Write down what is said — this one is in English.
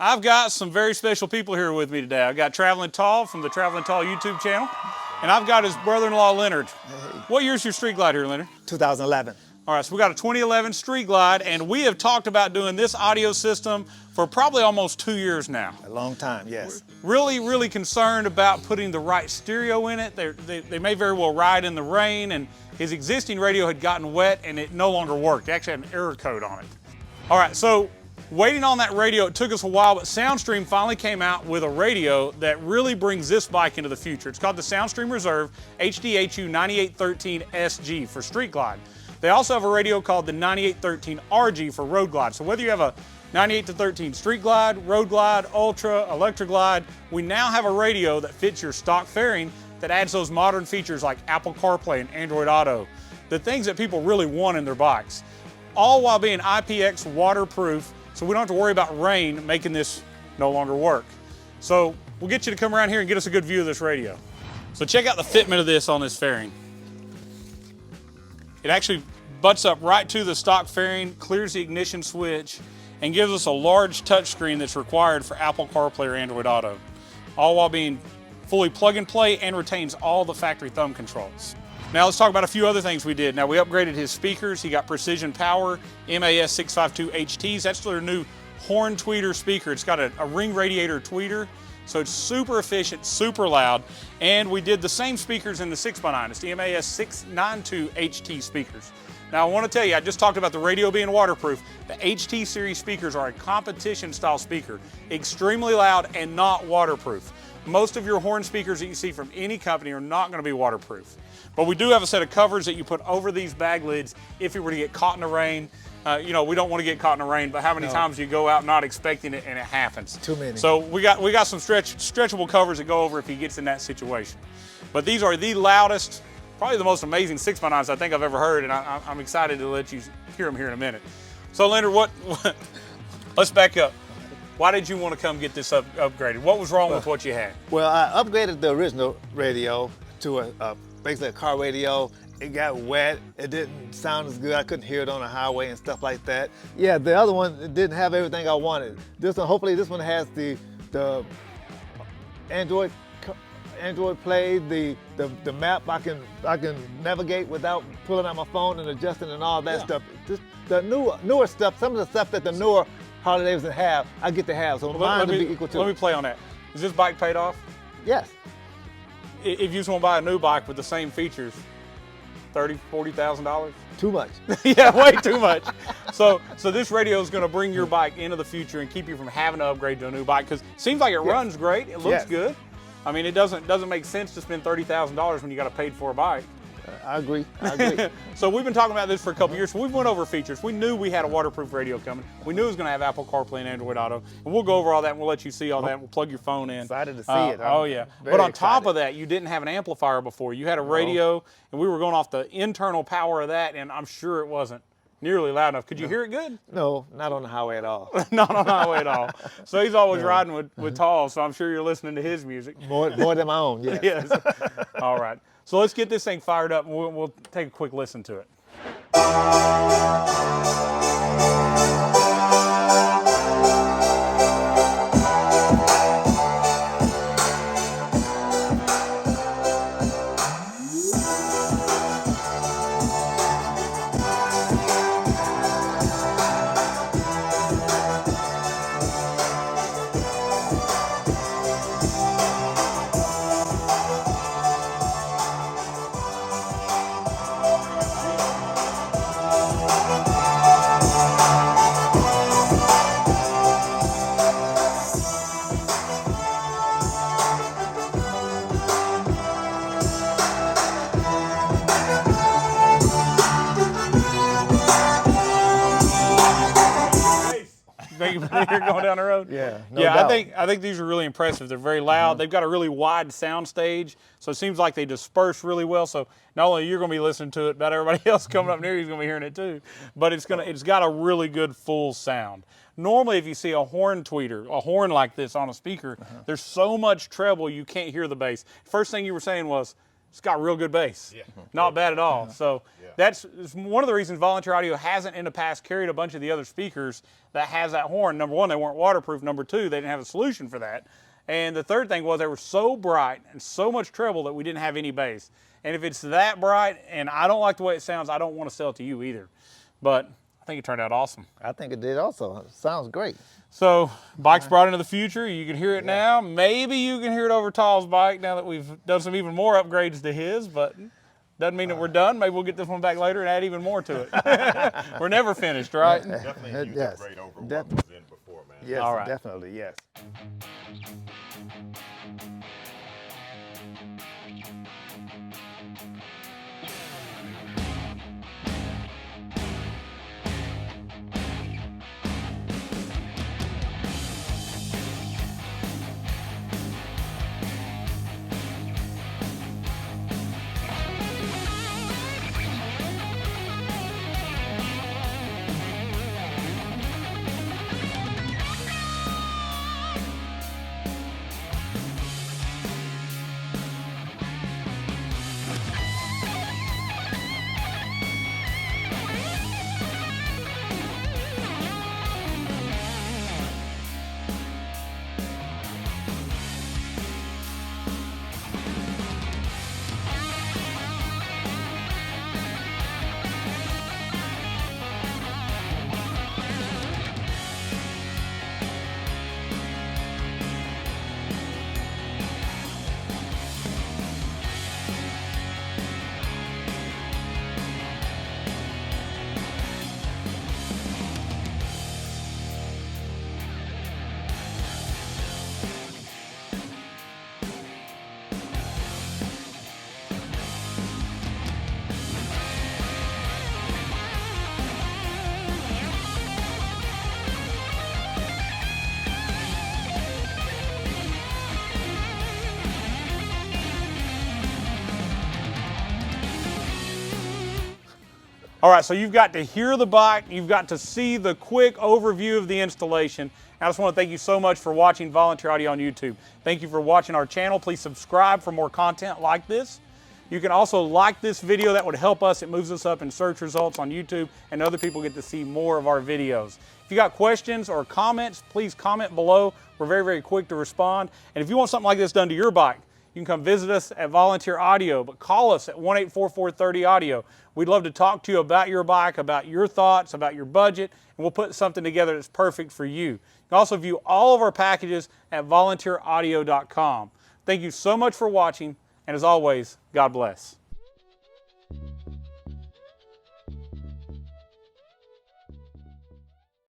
I've got some very special people here with me today. I've got Traveling Tall from the Traveling Tall YouTube channel, and I've got his brother-in-law, Leonard. Hey. What year's your Streetglide here, Leonard? 2011. All right, so we got a 2011 Streetglide, and we have talked about doing this audio system for probably almost 2 years now. A long time, yes. We're really concerned about putting the right stereo in it. They may very well ride in the rain, and his existing radio had gotten wet and it no longer worked. It actually had an error code on it. All right, so waiting on that radio, it took us a while, but Soundstream finally came out with a radio that really brings this bike into the future. It's called the Soundstream Reserve HDHU9813sg for Streetglide. They also have a radio called the 9813RG for Road Glide. So whether you have a 98-13 Streetglide, Road Glide, Ultra, Electroglide, we now have a radio that fits your stock fairing that adds those modern features like Apple CarPlay and Android Auto, the things that people really want in their bikes, all while being IPX waterproof, so we don't have to worry about rain making this no longer work. So we'll get you to come around here and get us a good view of this radio. So check out the fitment of this on this fairing. It actually butts up right to the stock fairing, clears the ignition switch, and gives us a large touchscreen that's required for Apple CarPlay or Android Auto, all while being fully plug and play and retains all the factory thumb controls. Now let's talk about a few other things we did. Now we upgraded his speakers. He got Precision Power MAS.652HTs. That's their new horn tweeter speaker. It's got a ring radiator tweeter, so it's super efficient, super loud. And we did the same speakers in the 6x9. It's the MAS.652HT speakers. Now I want to tell you, I just talked about the radio being waterproof. The HT series speakers are a competition style speaker, extremely loud and not waterproof. Most of your horn speakers that you see from any company are not going to be waterproof. But we do have a set of covers that you put over these bag lids if you were to get caught in the rain. You know, we don't want to get caught in the rain, but how many times do you go out not expecting it and it happens? Too many. So we got some stretchable covers that go over if he gets in that situation. But these are the loudest, probably the most amazing 6x9s I think I've ever heard, and I'm excited to let you hear them here in a minute. So Leonard, let's back up. Why did you want to come get this upgraded? What was wrong with what you had? Well, I upgraded the original radio to basically a car radio. It got wet. It didn't sound as good. I couldn't hear it on the highway and stuff like that. Yeah, the other one didn't have everything I wanted. This one, hopefully this one has the Android Play, the map. I can navigate without pulling out my phone and adjusting and all that stuff. Just the newer stuff, some of the stuff that the newer Harley Davidson have, I get to have, so mine will be equal to. Let me play on that. Is this bike paid off? Yes. If you just want to buy a new bike with the same features, $30,000, $40,000? Too much. Yeah, way too much. So this radio is going to bring your bike into the future and keep you from having to upgrade to a new bike, because it seems like it runs great, it looks good. I mean, it doesn't make sense to spend $30,000 when you got a paid for a bike. I agree. So we've been talking about this for a couple years. So we've went over features. We knew we had a waterproof radio coming. We knew it was going to have Apple CarPlay and Android Auto. And we'll go over all that and we'll let you see all that. We'll plug your phone in. Excited to see it. Oh yeah. But on top of that, you didn't have an amplifier before. You had a radio, and we were going off the internal power of that, and I'm sure it wasn't nearly loud enough. Could you hear it good? No, not on the highway at all. Not on the highway at all. So he's always riding with Tall, so I'm sure you're listening to his music. More than my own, yes. Yes. All right. So let's get this thing fired up, and we'll take a quick listen to it. Here going down the road. Yeah, no doubt. I think these are really impressive. They're very loud. They've got a really wide sound stage, so it seems like they disperse really well. So not only you're going to be listening to it, but everybody else coming up near you is going to be hearing it too. But it's got a really good full sound. Normally, if you see a horn tweeter, a horn like this on a speaker, there's so much treble you can't hear the bass. First thing you were saying was, it's got real good bass. Yeah. Not bad at all. So that's one of the reasons Volunteer Audio hasn't in the past carried a bunch of the other speakers that has that horn. Number one, they weren't waterproof. Number two, they didn't have a solution for that. And the third thing was they were so bright and so much treble that we didn't have any bass. And if it's that bright and I don't like the way it sounds, I don't want to sell it to you either. But I think it turned out awesome. I think it did also. It sounds great. So, bike's brought into the future. You can hear it now. Maybe you can hear it over Tall's bike now that we've done some even more upgrades to his, but doesn't mean that we're done. Maybe we'll get this one back later and add even more to it. We're never finished, right? Definitely a huge upgrade over what was in before, man. Yes, All right. definitely, yes. All right, so you've got to hear the bike, you've got to see the quick overview of the installation. I just want to thank you so much for watching Volunteer Audio on YouTube. Thank you for watching our channel. Please subscribe for more content like this. You can also like this video. That would help us. It moves us up in search results on YouTube, and other people get to see more of our videos. If you got questions or comments, please comment below. We're very, very quick to respond. And if you want something like this done to your bike, you can come visit us at Volunteer Audio, but call us at 1-844-30-AUDIO. We'd love to talk to you about your bike, about your thoughts, about your budget, and we'll put something together that's perfect for you. You can also view all of our packages at volunteeraudio.com. Thank you so much for watching, and as always, God bless.